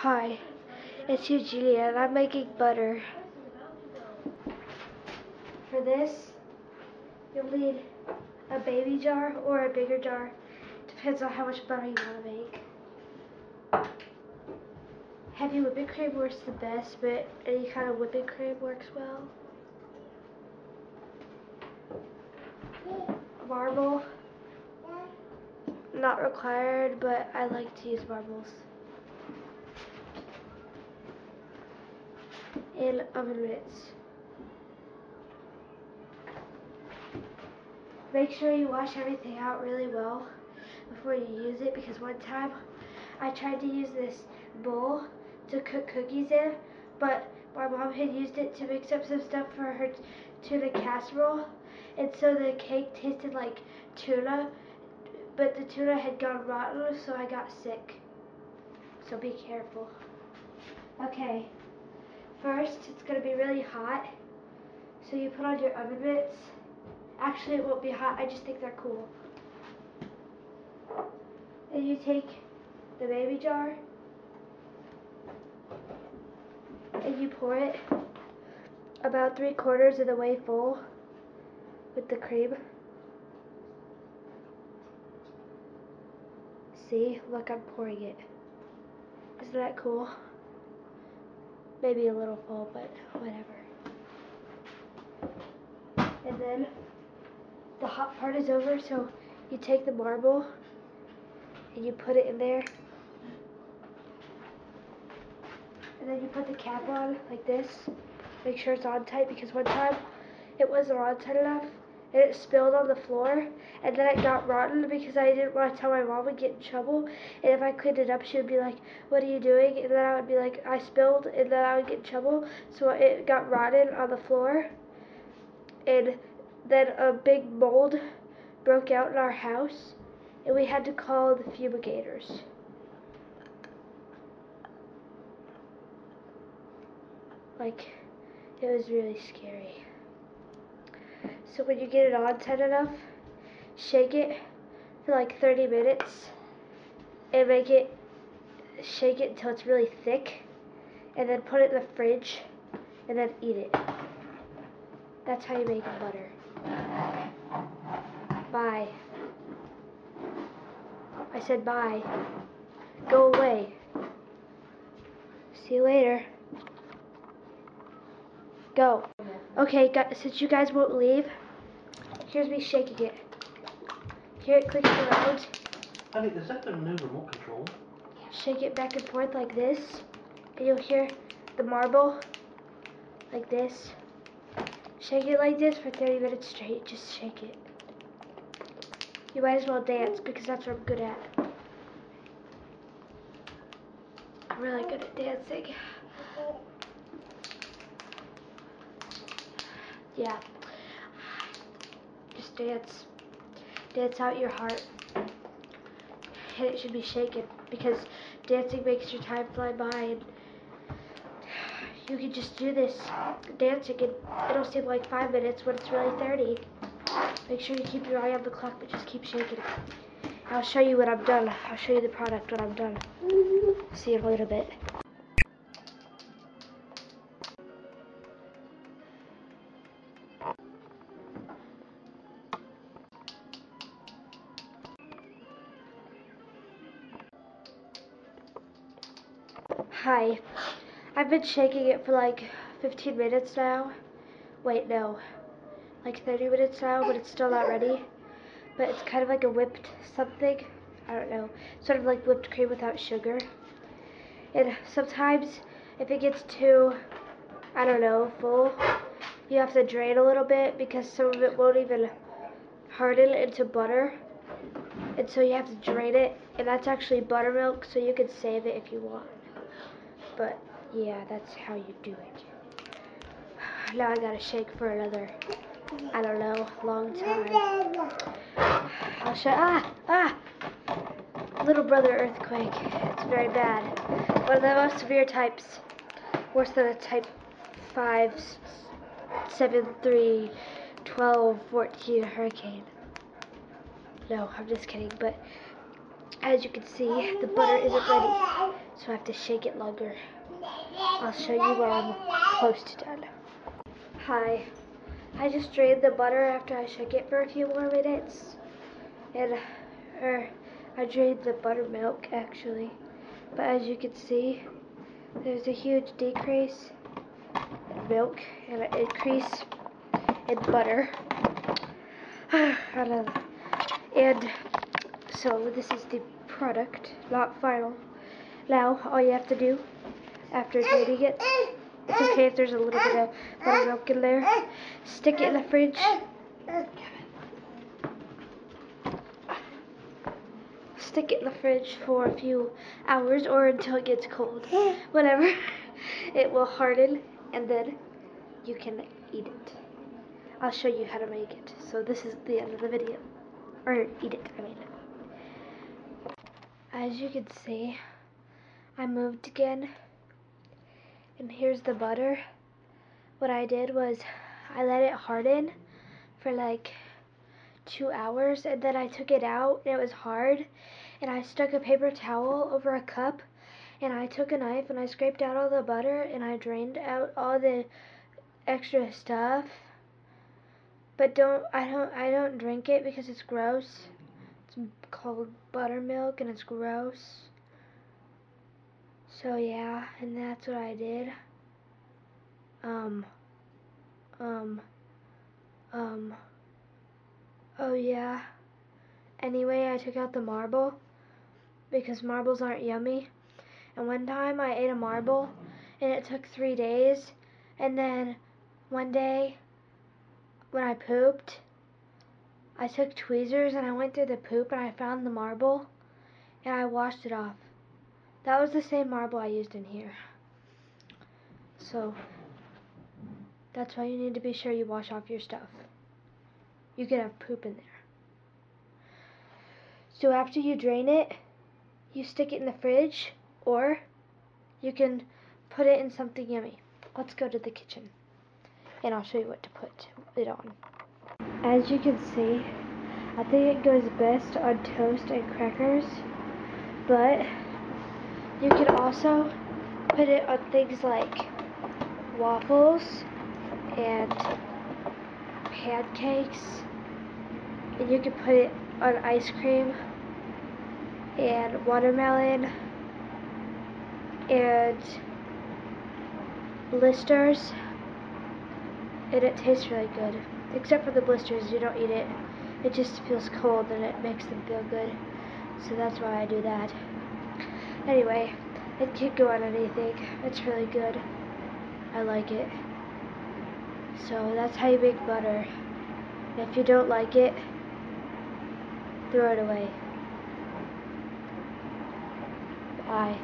Hi, it's Eugenia and I'm making butter. For this, you'll need a baby jar or a bigger jar. Depends on how much butter you want to make. Heavy whipping cream works the best, but any kind of whipping cream works well. Marble, not required, but I like to use marbles. And oven mitts. Make sure you wash everything out really well before you use it, because one time I tried to use this bowl to cook cookies in, but my mom had used it to mix up some stuff for her tuna casserole, and so the cake tasted like tuna, but the tuna had gone rotten, so I got sick. So be careful. Okay, first it's going to be really hot, so you put on your oven mitts. Actually, it won't be hot, I just think they're cool. And you take the baby jar and you pour it about 3/4 of the way full with the cream. See, look, I'm pouring it. Isn't that cool? Maybe a little full, but whatever. And then the hot part is over, so you take the marble and you put it in there. And then you put the cap on like this. Make sure it's on tight, because one time it wasn't on tight enough and it spilled on the floor, and then it got rotten because I didn't want to tell my mom and get in trouble. And if I cleaned it up, she would be like, "What are you doing?" And then I would be like, "I spilled," and then I would get in trouble. So it got rotten on the floor. And then a big mold broke out in our house, and we had to call the fumigators. Like, it was really scary. So when you get it on tight enough, shake it for like 30 minutes and shake it until it's really thick, and then put it in the fridge and then eat it. That's how you make butter. Bye. I said bye. Go away. See you later. Go. Okay, since you guys won't leave, here's me shaking it. Here it clicks around. Honey, is that the new remote control? Shake it back and forth like this, and you'll hear the marble like this. Shake it like this for 30 minutes straight. Just shake it. You might as well dance, because that's what I'm good at. I'm really good at dancing. Yeah. Just dance. Dance out your heart. And it should be shaken, because dancing makes your time fly by, and you can just do this dancing and it'll seem like 5 minutes when it's really 30. Make sure you keep your eye on the clock, but just keep shaking it. I'll show you when I'm done. I'll show you the product when I'm done. See you in a little bit. Hi. I've been shaking it for like 15 minutes now. Wait, no. Like 30 minutes now, but it's still not ready. But it's kind of like a whipped something. I don't know. Sort of like whipped cream without sugar. And sometimes if it gets too, I don't know, full, you have to drain a little bit, because some of it won't even harden into butter. And so you have to drain it. And that's actually buttermilk, so you can save it if you want. But yeah, that's how you do it. Now I gotta shake for another, I don't know, long time. I'll show, little brother earthquake. It's very bad. One of the most severe types. Worse than a type 5, 7, 3, 12, 14 hurricane. No, I'm just kidding, but As you can see, the butter isn't ready, so I have to shake it longer. I'll show you when I'm close to done. Hi, I just drained the butter after I shook it for a few more minutes, and I drained the buttermilk actually, but as you can see, there's a huge decrease in milk and an increase in butter. And so this is the product, not final. Now all you have to do after draining it, it's okay if there's a little bit of buttermilk in there, stick it in the fridge. Stick it in the fridge for a few hours or until it gets cold. Whatever. It will harden and then you can eat it. I'll show you how to make it. So this is the end of the video. Or eat it, I mean. As you can see, I moved again. And here's the butter. What I did was I let it harden for like 2 hours, and then I took it out and it was hard, and I stuck a paper towel over a cup, and I took a knife and I scraped out all the butter and I drained out all the extra stuff. But I don't drink it because it's gross. It's called buttermilk and it's gross. So yeah, and that's what I did. Oh yeah. Anyway, I took out the marble because marbles aren't yummy. And one time I ate a marble and it took 3 days. And then one day when I pooped, I took tweezers and I went through the poop and I found the marble and I washed it off. That was the same marble I used in here. So that's why you need to be sure you wash off your stuff. You could have poop in there. So after you drain it, you stick it in the fridge, or you can put it in something yummy. Let's go to the kitchen and I'll show you what to put it on. As you can see, I think it goes best on toast and crackers, but you can also put it on things like waffles and pancakes, and you can put it on ice cream and watermelon and blisters, and it tastes really good. Except for the blisters, you don't eat it. It just feels cold and it makes them feel good. So that's why I do that. Anyway, it could go on anything. It's really good. I like it. So that's how you make butter. If you don't like it, throw it away. Bye.